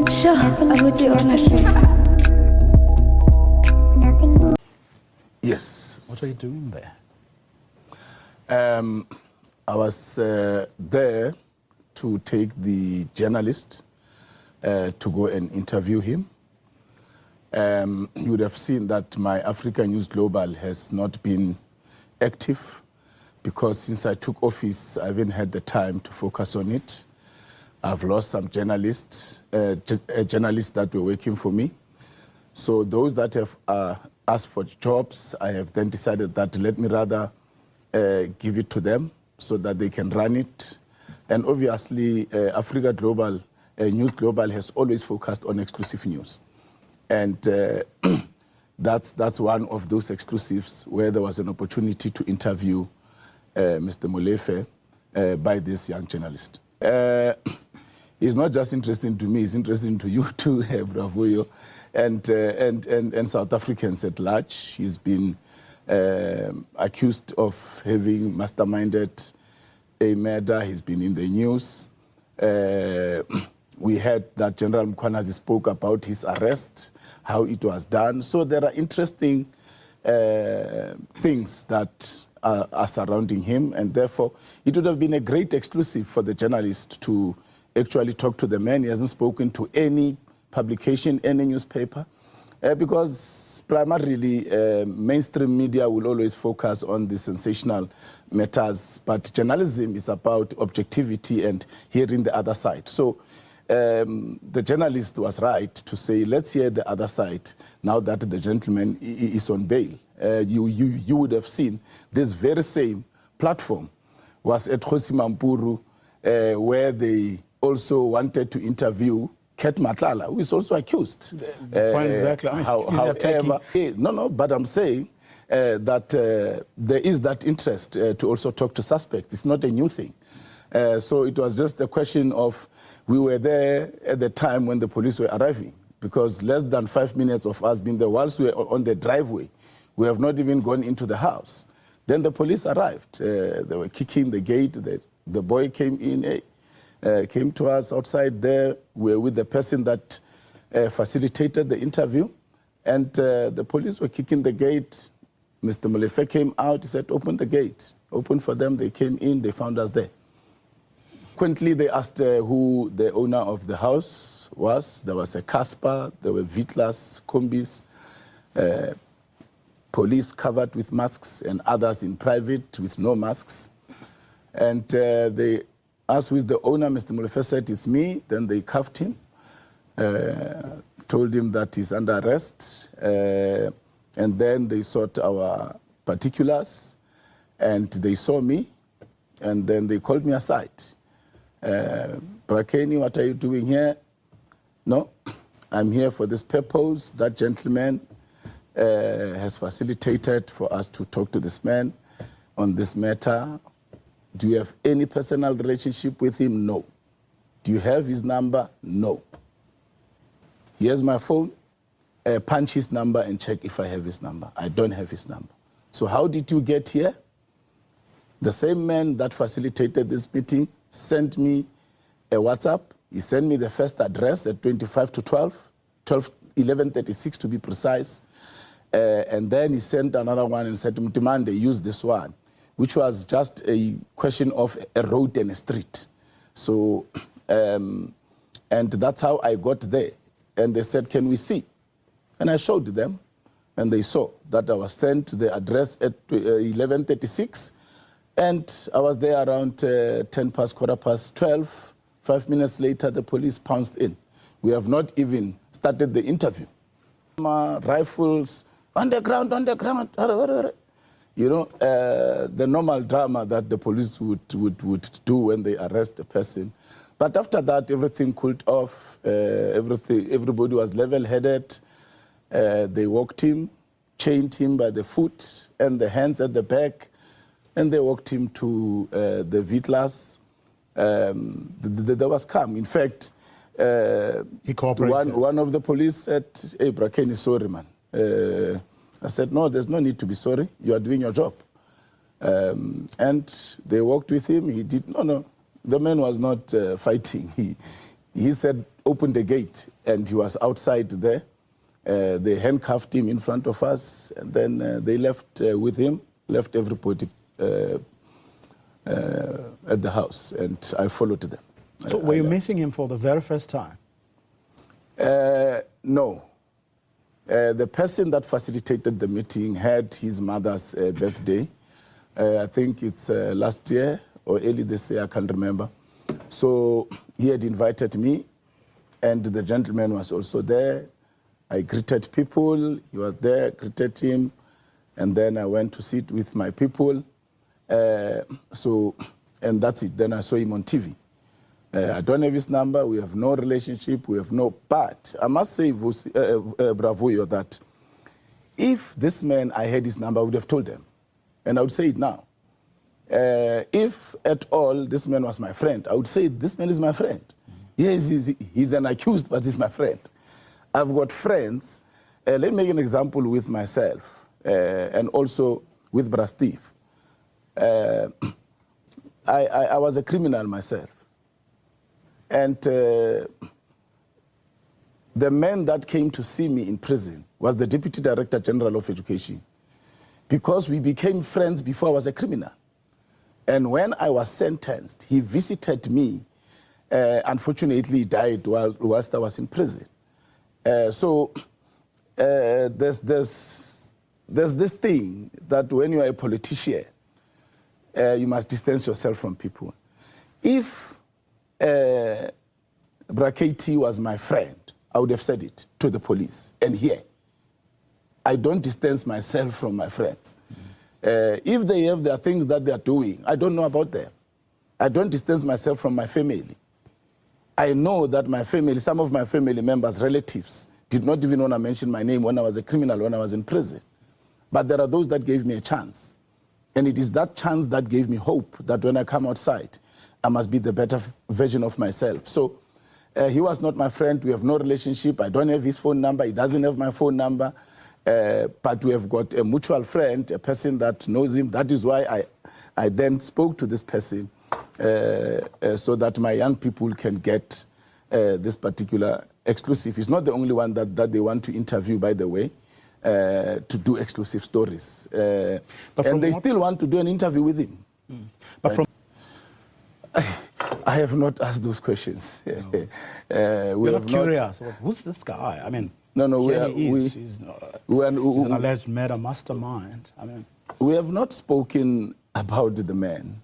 Sure, abuti honestly. Yes. What are you doing there? I was there to take the journalist to go and interview him. You would have seen that my Africa News Global has not been active because since I took office, I haven't had the time to focus on it. I've lost some journalists, journalists that were working for me. So those that have asked for jobs, I have then decided that let me rather give it to them so that they can run it. And obviously, Africa Global, News Global has always focused on exclusive news. And that's one of those exclusives where there was an opportunity to interview Mr. Molefe by this young journalist. It's not just interesting to me, it's interesting to you too, Bravoyo, and South Africans at large. He's been accused of having masterminded a murder. He's been in the news. We heard that General Mkhwanazi spoke about his arrest, how it was done. So there are interesting things that are surrounding him, and therefore it would have been a great exclusive for the journalist to actually talk to the man. He hasn't spoken to any publication, any newspaper, because primarily mainstream media will always focus on the sensational matters, but journalism is about objectivity and hearing the other side. So the journalist was right to say, let's hear the other side now that the gentleman is on bail. You would have seen this very same platform was at Kgosi Mampuru, where they also wanted to interview Ket Matlala, who is also accused. Exactly. However, but I'm saying that there is that interest to also talk to suspects. It's not a new thing. So it was just a question of, we were there at the time when the police were arriving, because less than 5 minutes of us being there, whilst we were on the driveway, we have not even gone into the house. Then the police arrived. They were kicking the gate. The boy came in, came to us outside there. We were with the person that facilitated the interview. And the police were kicking the gate. Mr. Molefe came out. He said, open the gate. Open for them. They came in. They found us there. Quickly, they asked who the owner of the house was. There was a Casper. There were Vitlas, Combis, police covered with masks, and others in private with no masks. And they asked who is the owner. Mr. Molefe said, it's me. Then they cuffed him, told him that he's under arrest. And then they sought our particulars, and they saw me, and then they called me aside. Brakeni, what are you doing here? No, I'm here for this purpose. That gentleman has facilitated for us to talk to this man on this matter. Do you have any personal relationship with him? No. Do you have his number? No. Here's my phone. Punch his number and check if I have his number. I don't have his number. So how did you get here? The same man that facilitated this meeting sent me a WhatsApp. He sent me the first address at 25 to 11:36 to be precise. And then he sent another one and said, Mtimande, use this one, which was just a question of a road and a street. So, and that's how I got there. And they said, can we see? And I showed them, and they saw that I was sent the address at 11:36, and I was there around 12:15. 5 minutes later, the police pounced in. We have not even started the interview. Rifles, on the ground, you know, the normal drama that the police would do when they arrest a person. But after that, everything cooled off. Everybody was level-headed. They walked him, chained him by the foot and the hands at the back, and they walked him to the Vitlas. There was calm. In fact, he cooperated. One of the police said, hey, Brakeni, sorry, man. I said, no, there's no need to be sorry. You are doing your job. And they walked with him. He did, no. The man was not fighting. He said, open the gate, and he was outside there. They handcuffed him in front of us, and then they left with him, left everybody at the house, and I followed them. So were you meeting him for the very first time? No. The person that facilitated the meeting had his mother's birthday. I think it's last year or early this year, I can't remember. So he had invited me, and the gentleman was also there. I greeted people, he was there, greeted him, and then I went to sit with my people. And that's it. Then I saw him on TV. I don't have his number, we have no relationship, we have no... But I must say, Bravo, that if this man, I had his number, I would have told them. And I would say it now. If at all this man was my friend, I would say this man is my friend. Yes, he's an accused, but he's my friend. I've got friends. Let me make an example with myself and also with Bra Steve. I was a criminal myself. And the man that came to see me in prison was the Deputy Director General of Education, because we became friends before I was a criminal. And when I was sentenced, he visited me. Unfortunately, he died whilst I was in prison. So there's this thing that when you are a politician, you must distance yourself from people. If Brakati was my friend, I would have said it to the police. And here, I don't distance myself from my friends. If they have their things that they are doing, I don't know about them. I don't distance myself from my family. I know that my family, some of my family members, relatives, did not even want to mention my name when I was a criminal, when I was in prison. But there are those that gave me a chance. And it is that chance that gave me hope that when I come outside, I must be the better version of myself. So he was not my friend. We have no relationship. I don't have his phone number. He doesn't have my phone number. But we have got a mutual friend, a person that knows him. That is why I then spoke to this person so that my young people can get this particular exclusive. He's not the only one that they want to interview, by the way, to do exclusive stories. And they still want to do an interview with him. But from I have not asked those questions. No. We're not curious. Who's this guy? I mean, he's an alleged murder mastermind. I mean, we have not spoken about the man.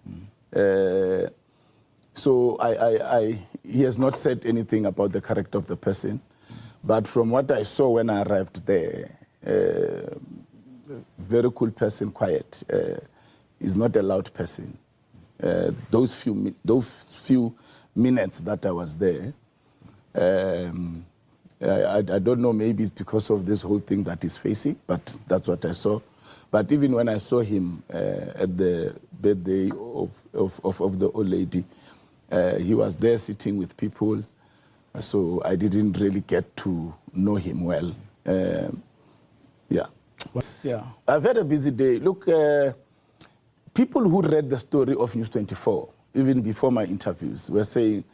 So he has not said anything about the character of the person. But from what I saw when I arrived there, very cool person, quiet. He's not a loud person. Those few minutes that I was there, I don't know, maybe it's because of this whole thing that he's facing, but that's what I saw. But even when I saw him at the birthday of the old lady, he was there sitting with people, so I didn't really get to know him well. Yeah. I've had a busy day. Look, people who read the story of News 24, even before my interviews, were saying,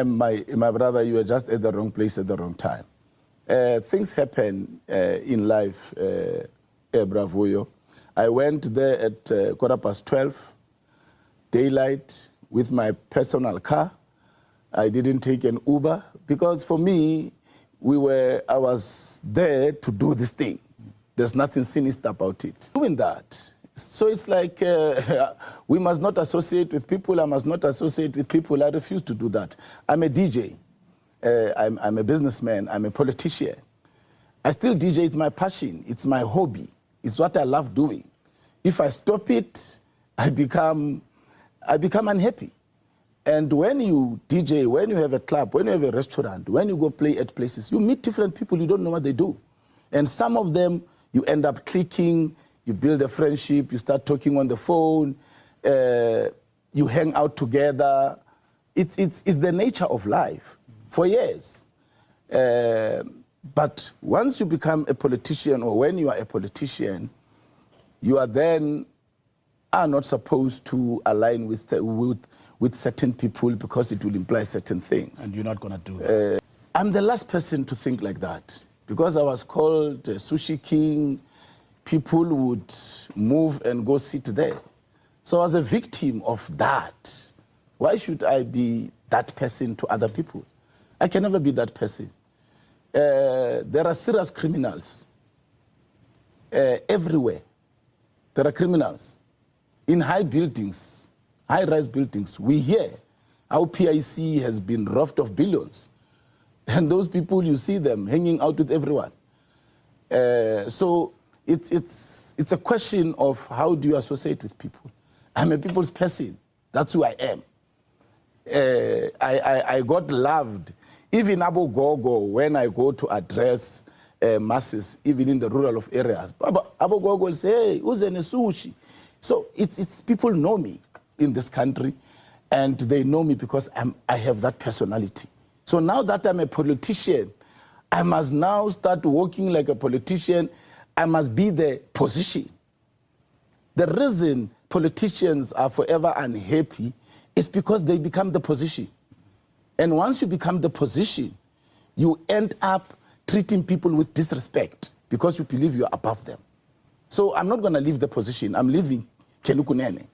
my brother, you were just at the wrong place at the wrong time. Things happen in life, Bravoyo. I went there at 12:15, daylight, with my personal car. I didn't take an Uber, because for me, I was there to do this thing. There's nothing sinister about it. Doing that, so it's like we must not associate with people. I must not associate with people. I refuse to do that. I'm a DJ. I'm a businessman. I'm a politician. I still DJ. It's my passion. It's my hobby. It's what I love doing. If I stop it, I become unhappy. And when you DJ, when you have a club, when you have a restaurant, when you go play at places, you meet different people. You don't know what they do. And some of them, you end up clicking. You build a friendship, you start talking on the phone, you hang out together. It's the nature of life for years. But once you become a politician, or when you are a politician, you are then are not supposed to align with certain people because it will imply certain things. And you're not going to do that? I'm the last person to think like that. Because I was called Sushi King, people would move and go sit there. So I was a victim of that. Why should I be that person to other people? I can never be that person. There are serious criminals everywhere. There are criminals in high buildings, high-rise buildings. We hear how PIC has been robbed of billions. And those people, you see them hanging out with everyone. So it's a question of how do you associate with people. I'm a people's person. That's who I am. I got loved. Even Abu Gogo, when I go to address masses, even in the rural areas, Abu Gogo will say, hey, who's in a sushi? So it's people know me in this country, and they know me because I have that personality. So now that I'm a politician, I must now start working like a politician. I must be the position. The reason politicians are forever unhappy is because they become the position. And once you become the position, you end up treating people with disrespect because you believe you're above them. So I'm not going to leave the position. I'm leaving Kunene.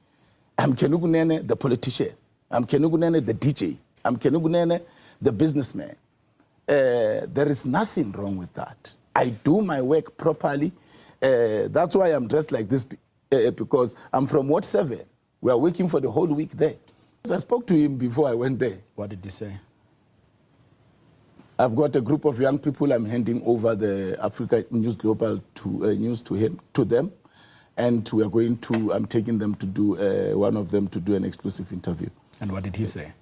I'm Kunene, the politician. I'm Kunene, the DJ. I'm Kunene, the businessman. There is nothing wrong with that. I do my work properly. That's why I'm dressed like this, because I'm from Ward 7. We are working for the whole week there. I spoke to him before I went there. What did he say? I've got a group of young people. I'm handing over the Africa News Global news to them, and we are going to. I'm taking them to do one of them to do an exclusive interview. And what did he say?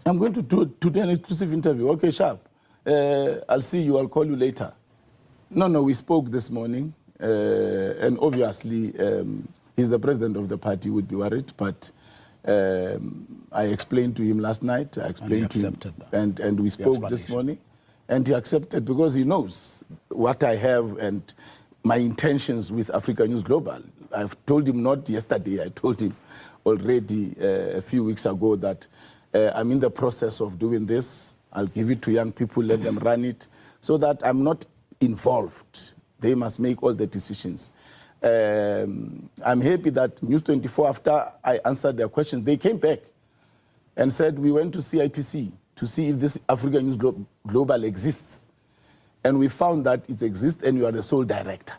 I'm going to do an exclusive interview. Okay, sharp. I'll see you. I'll call you later. No, we spoke this morning, and obviously he's the president of the party. Would be worried, but. I explained to him last night. I explained to him, and we spoke this morning, and he accepted because he knows what I have and my intentions with Africa News Global. I've told him not yesterday. I told him already a few weeks ago that I'm in the process of doing this. I'll give it to young people, let them run it, so that I'm not involved. They must make all the decisions. I'm happy that News 24, after I answered their questions, they came back and said, we went to CIPC to see if this Africa News Global exists. And we found that it exists and you are the sole director.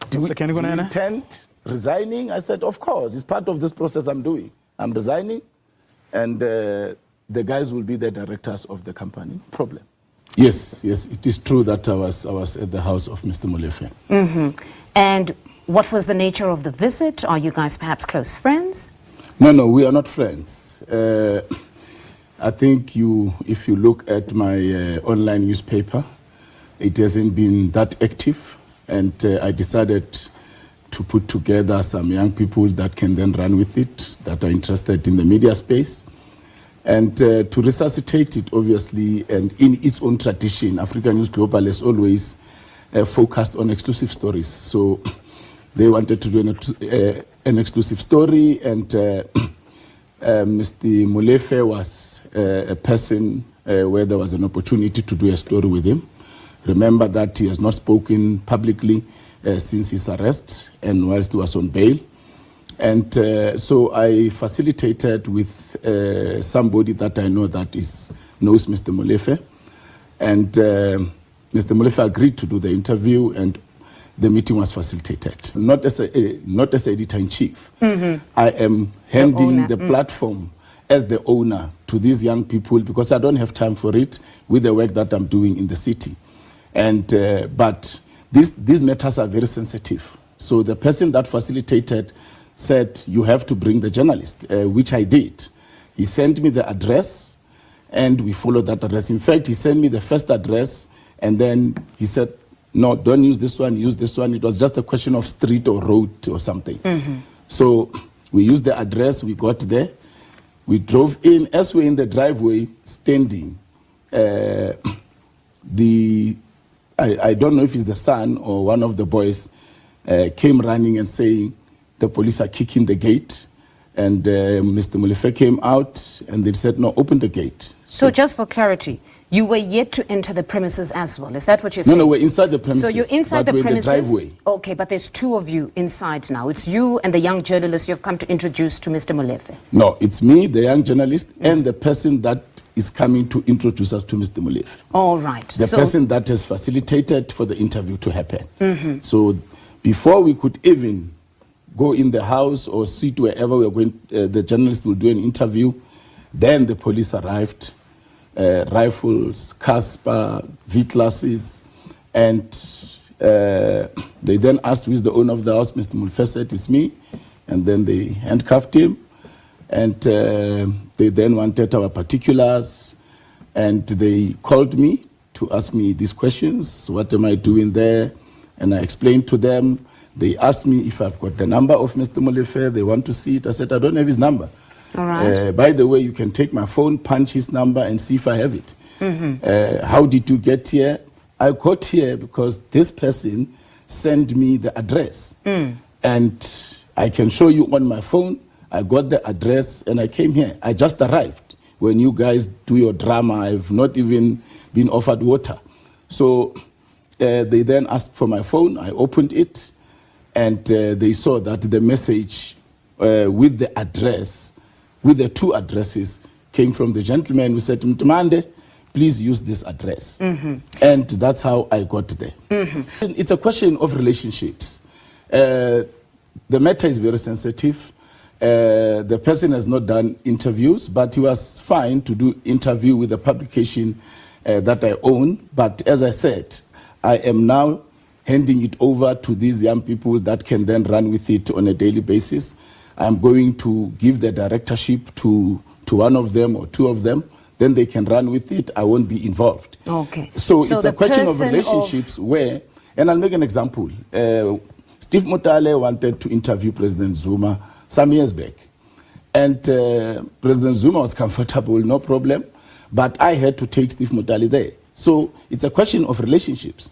Do you intend resigning? I said, of course, it's part of this process I'm doing. I'm resigning, and the guys will be the directors of the company. Problem. Yes, it is true that I was at the house of Mr. Molefe. Mm-hmm. And what was the nature of the visit? Are you guys perhaps close friends? No, we are not friends. I think if you look at my online newspaper, it hasn't been that active, and I decided to put together some young people that can then run with it, that are interested in the media space. And to resuscitate it, obviously, and in its own tradition, Africa News Global has always focused on exclusive stories. So they wanted to do an exclusive story, and Mr. Molefe was a person where there was an opportunity to do a story with him. Remember that he has not spoken publicly since his arrest and whilst he was on bail. And so I facilitated with somebody that I know that knows Mr. Molefe. And Mr. Molefe agreed to do the interview, and the meeting was facilitated. Not as editor-in-chief. Mm-hmm. I am handing the platform as the owner to these young people because I don't have time for it with the work that I'm doing in the city. And but these matters are very sensitive. So the person that facilitated said, you have to bring the journalist, which I did. He sent me the address, and we followed that address. In fact, he sent me the first address, and then he said, no, don't use this one, use this one. It was just a question of street or road or something. Mm-hmm. So we used the address, we got there. We drove in. As we're in the driveway, standing, I don't know if it's the son or one of the boys, came running and saying the police are kicking the gate. And Mr. Molefe came out and they said, no, open the gate. So just for clarity, you were yet to enter the premises as well. Is that what you're saying? No, we're inside the premises. So you're inside the premises? In the driveway. Okay, but there's two of you inside now. It's you and the young journalist you've come to introduce to Mr. Molefe. No, it's me, the young journalist, and the person that is coming to introduce us to Mr. Molefe. All right. The person that has facilitated for the interview to happen. So before we could even go in the house or sit wherever we're going, the journalist will do an interview, then the police arrived. Rifles, Casper, V-classes, and they then asked who is the owner of the house. Mr. Molefe said, it's me, and then they handcuffed him, and they then wanted our particulars, and they called me to ask me these questions, what am I doing there, and I explained to them. They asked me if I've got the number of Mr. Molefe, they want to see it. I said, I don't have his number. All right. By the way, you can take my phone, punch his number, and see if I have it. How did you get here? I got here because this person sent me the address. And I can show you on my phone. I got the address and I came here. I just arrived. When you guys do your drama, I've not even been offered water. So they then asked for my phone. I opened it, and they saw that the message with the address, with the two addresses, came from the gentleman who said, Mtumande, please use this address. And that's how I got there. It's a question of relationships. The matter is very sensitive. The person has not done interviews, but he was fine to do interview with the publication that I own. But as I said, I am now handing it over to these young people that can then run with it on a daily basis. I'm going to give the directorship to one of them or two of them. Then they can run with it. I won't be involved. Okay. So it's a question of relationships where, and I'll make an example. Steve Mutale wanted to interview President Zuma some years back. And President Zuma was comfortable, no problem. But I had to take Steve Mutale there. So it's a question of relationships.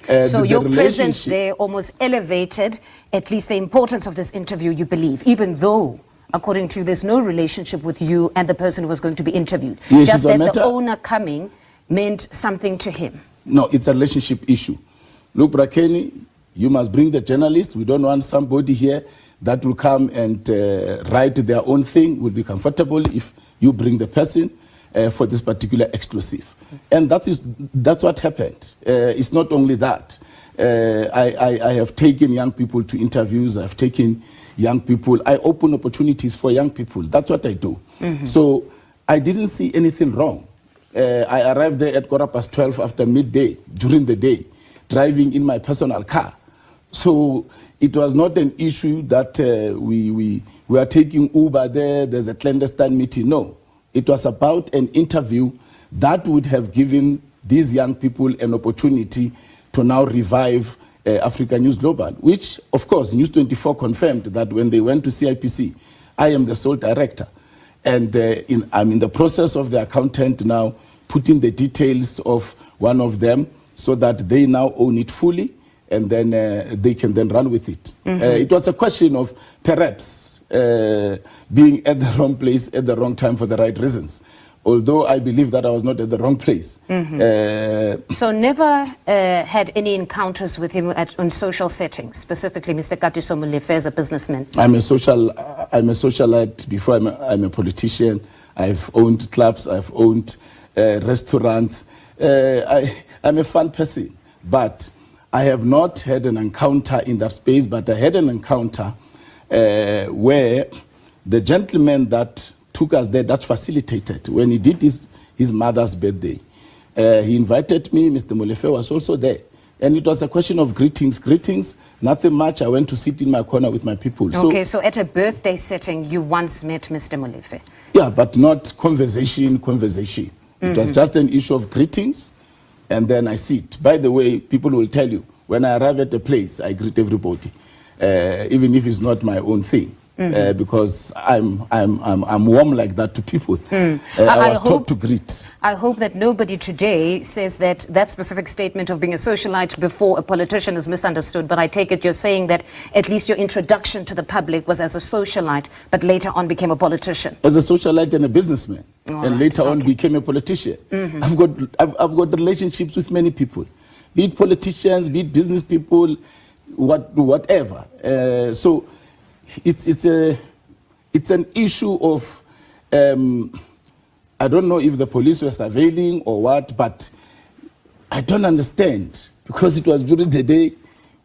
So your presence there almost elevated at least the importance of this interview, you believe, even though, according to you, there's no relationship with you and the person who was going to be interviewed. Yes, just that the owner coming meant something to him. No, it's a relationship issue. Look, Brakeni, you must bring the journalist. We don't want somebody here that will come and write their own thing. We'll be comfortable if you bring the person for this particular exclusive. And that's what happened. It's not only that. I have taken young people to interviews. I've taken young people. I open opportunities for young people. That's what I do. So I didn't see anything wrong. I arrived there at 12:15 after midday, during the day, driving in my personal car. So it was not an issue that we are taking Uber there, there's a clandestine meeting. No. It was about an interview that would have given these young people an opportunity to now revive Africa News Global, which, of course, News 24 confirmed that when they went to CIPC, I am the sole director. And I'm in the process of the accountant now putting the details of one of them so that they now own it fully, and then they can then run with it. It was a question of perhaps being at the wrong place at the wrong time for the right reasons. Although I believe that I was not at the wrong place. So never had any encounters with him on social settings, specifically Mr. Katiso Molefe as a businessman? I'm a socialite before I'm a politician. I've owned clubs, I've owned restaurants. I'm a fun person, but I have not had an encounter in that space, but I had an encounter where the gentleman that took us there, that facilitated, when he did his mother's birthday, he invited me. Mr. Molefe was also there. And it was a question of greetings, nothing much. I went to sit in my corner with my people. Okay, so at a birthday setting, you once met Mr. Molefe? Yeah, but not conversation. It was just an issue of greetings, and then I sit. By the way, people will tell you, when I arrive at a place, I greet everybody, even if it's not my own thing. because I'm warm like that to people. I was taught to greet. I hope that nobody today says that that specific statement of being a socialite before a politician is misunderstood, but I take it you're saying that at least your introduction to the public was as a socialite, but later on became a politician. As a socialite and a businessman, and later on became a politician. I've got relationships with many people, be it politicians, be it business people, whatever. So it's an issue of I don't know if the police were surveilling or what, but I don't understand, because it was during the day.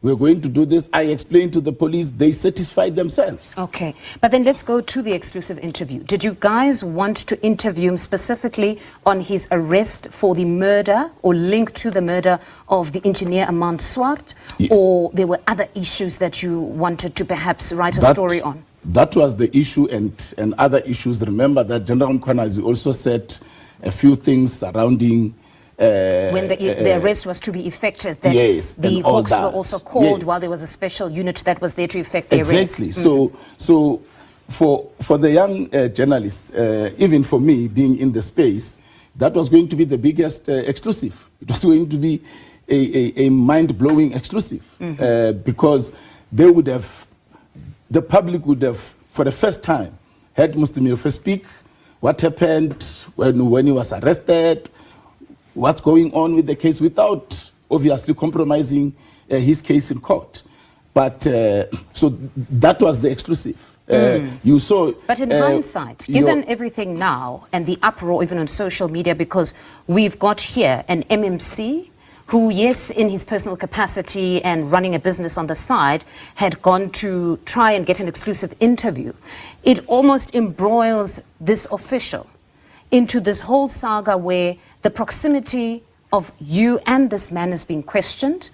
We're going to do this. I explained to the police. They satisfied themselves. Okay. But then let's go to the exclusive interview. Did you guys want to interview him specifically on his arrest for the murder or link to the murder of the engineer Amand Swart? Yes. Or there were other issues that you wanted to perhaps write a story on? That was the issue, and other issues. Remember that General Mkhwanazi also said a few things surrounding when the arrest was to be effected, that yes, the Hawks were also called while there was a special unit that was there to effect the arrest. Exactly. So for the young journalists, even for me being in the space, that was going to be the biggest exclusive. It was going to be a mind-blowing exclusive, because they would have, the public would have, for the first time, heard Mr. Molefe speak, what happened when he was arrested, what's going on with the case, without obviously compromising his case in court. But so that was the exclusive. You saw. But in hindsight, given everything now and the uproar even on social media, because we've got here an MMC who, yes, in his personal capacity and running a business on the side, had gone to try and get an exclusive interview, it almost embroils this official into this whole saga where the proximity of you and this man is being questioned.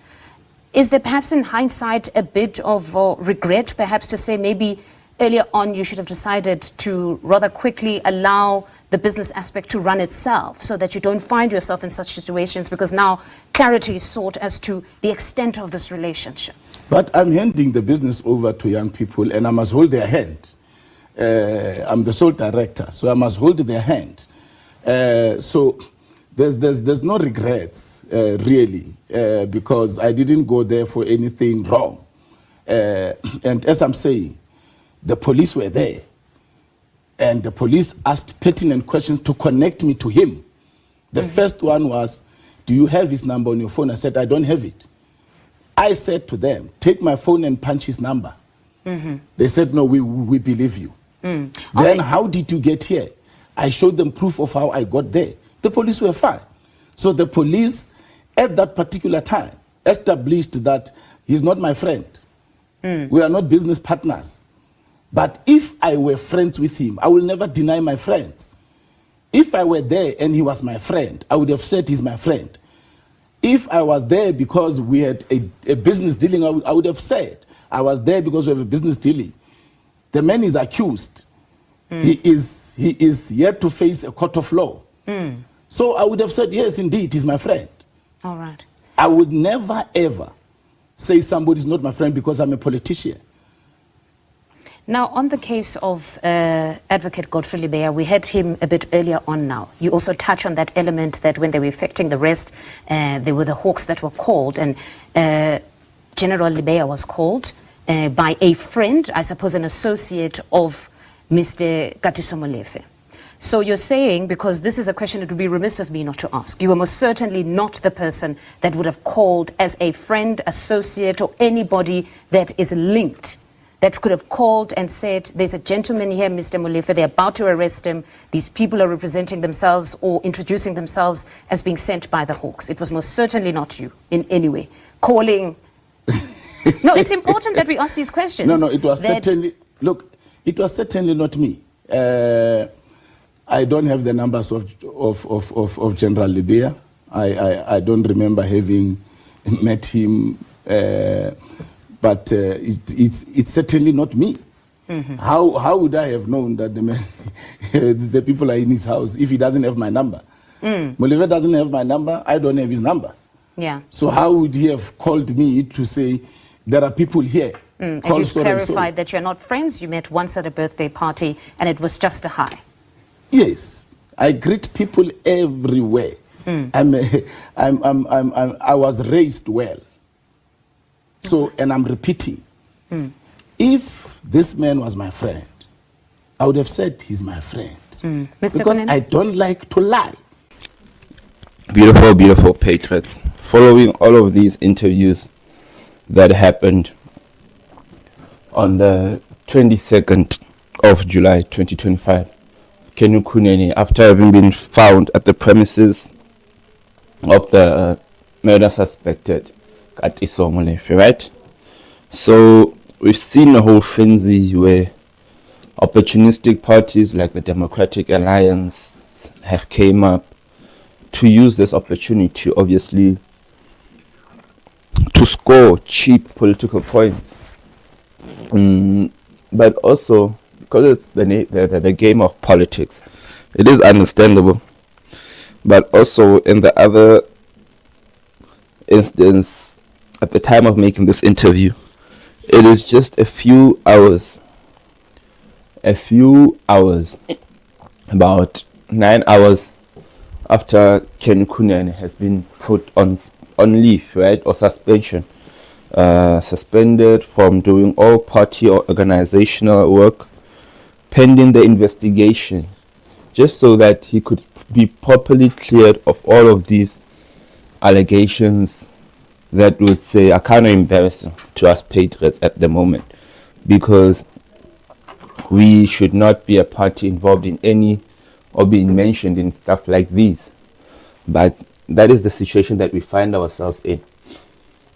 Is there perhaps in hindsight a bit of regret, perhaps to say maybe earlier on you should have decided to rather quickly allow the business aspect to run itself so that you don't find yourself in such situations, because now clarity is sought as to the extent of this relationship? But I'm handing the business over to young people, and I must hold their hand. I'm the sole director, so I must hold their hand. So there's no regrets, really, because I didn't go there for anything wrong. And as I'm saying, the police were there, and the police asked pertinent questions to connect me to him. The first one was, do you have his number on your phone? I said, I don't have it. I said to them, take my phone and punch his number. They said, no, we believe you. Then how did you get here? I showed them proof of how I got there. The police were fine. So the police, at that particular time, established that he's not my friend. We are not business partners. But if I were friends with him, I will never deny my friends. If I were there and he was my friend, I would have said he's my friend. If I was there because we had a business dealing, I would have said I was there because we have a business dealing. The man is accused. He is yet to face a court of law. So I would have said, yes, indeed, he's my friend. All right. I would never, ever say somebody's not my friend because I'm a politician. Now, on the case of Advocate Godfrey Lebeya, we had him a bit earlier on now. You also touch on that element that when they were effecting the arrest, there were the Hawks that were called, and General Lebeya was called by a friend, I suppose an associate of Mr. Katiso Molefe. So you're saying, because this is a question it would be remiss of me not to ask, you were most certainly not the person that would have called as a friend, associate, or anybody that is linked, that could have called and said, there's a gentleman here, Mr. Molefe, they're about to arrest him, these people are representing themselves or introducing themselves as being sent by the Hawks. It was most certainly not you in any way. Calling... No, it's important that we ask these questions. No, it was certainly... Look, it was certainly not me. I don't have the numbers of General Lebeya. I don't remember having met him, but it's certainly not me. How would I have known that the man, the people are in his house if he doesn't have my number? Molefe doesn't have my number. I don't have his number. Yeah. So how would he have called me to say there are people here And you've clarified that you're not friends. You met once at a birthday party, and it was just a hi. Yes, I greet people everywhere. I was raised well. So, and I'm repeating, if this man was my friend, I would have said he's my friend. Mr. Because Kunene? I don't like to lie. Beautiful, beautiful patriots. Following all of these interviews that happened on the 22nd of July 2025, Kunene, after having been found at the premises of the murder suspected Katiso Molefe, right? So we've seen a whole frenzy where opportunistic parties like the Democratic Alliance have came up to use this opportunity, obviously, to score cheap political points. But also, because it's the game of politics, it is understandable. But also, in the other instance, at the time of making this interview, it is just a few hours, about 9 hours after Kunene has been put on leave, right, or suspension, suspended from doing all party or organizational work pending the investigation, just so that he could be properly cleared of all of these allegations that would say are kind of embarrassing to us patriots at the moment, because we should not be a party involved in any or being mentioned in stuff like these. But that is the situation that we find ourselves in,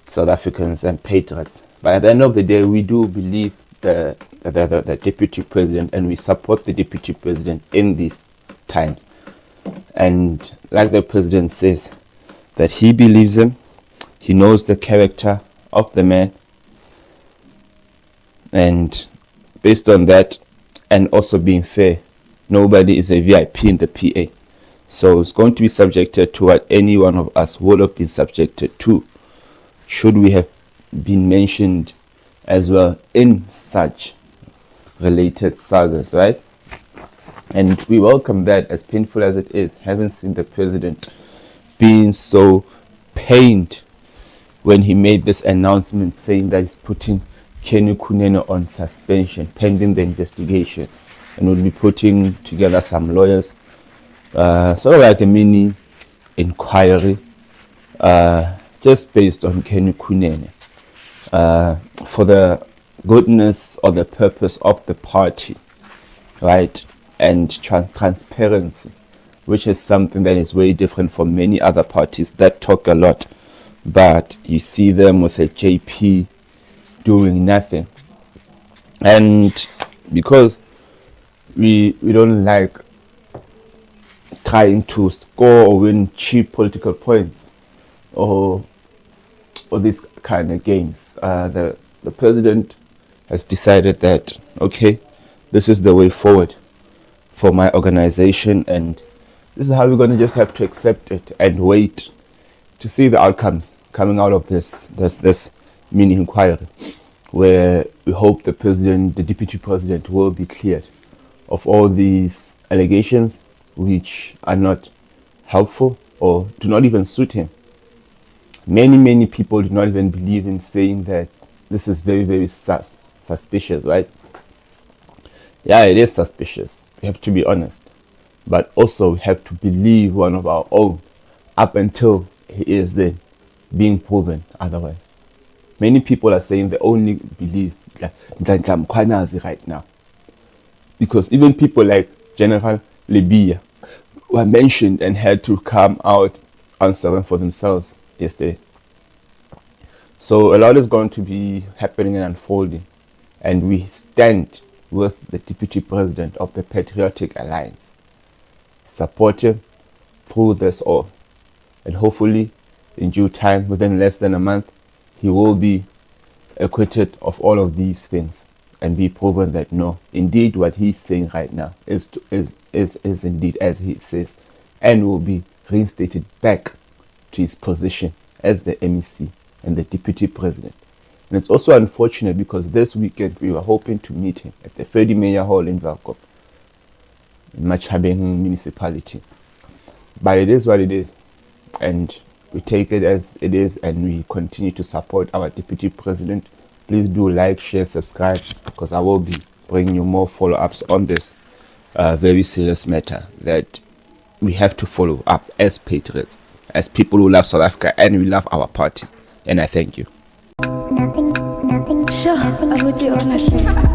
South Africans and patriots. But at the end of the day, we do believe the deputy president, and we support the deputy president in these times. And like the president says, that he believes him, he knows the character of the man, and based on that, and also being fair, nobody is a VIP in the PA. So it's going to be subjected to what any one of us would have been subjected to, should we have been mentioned as well in such related sagas, right? And we welcome that, as painful as it is, having seen the president being so pained when he made this announcement saying that he's putting Kunene on suspension pending the investigation, and will be putting together some lawyers, sort of like a mini inquiry, just based on Kunene, for the goodness or the purpose of the party, right? And transparency, which is something that is very different from many other parties that talk a lot, but you see them with a JP doing nothing. And because we don't like trying to score or win cheap political points or these kind of games, the president has decided that, okay, this is the way forward for my organization, and this is how we're going to just have to accept it and wait to see the outcomes coming out of this mini inquiry, where we hope the deputy president will be cleared of all these allegations which are not helpful or do not even suit him. Many people do not even believe in saying that this is very, very suspicious, right? Yeah, it is suspicious. We have to be honest. But also we have to believe one of our own up until he is then being proven otherwise. Many people are saying they only believe right now. Because even people like General Libya were mentioned and had to come out answering for themselves yesterday. So a lot is going to be happening and unfolding. And we stand with the deputy president of the Patriotic Alliance. Support him through this all. And hopefully, in due time, within less than a month, he will be acquitted of all of these things and be proven that no, indeed what he's saying right now is indeed as he says, and will be reinstated back to his position as the MEC and the deputy president. And it's also unfortunate because this weekend we were hoping to meet him at the Freddie Mayor Hall in Valkop, in Machabeng municipality. But it is what it is. And we take it as it is, and we continue to support our Deputy President. Please do like, share, subscribe, because I will be bringing you more follow-ups on this very serious matter that we have to follow up as patriots, as people who love South Africa and we love our party. And I thank you. Nothing. Sure, I would do honestly.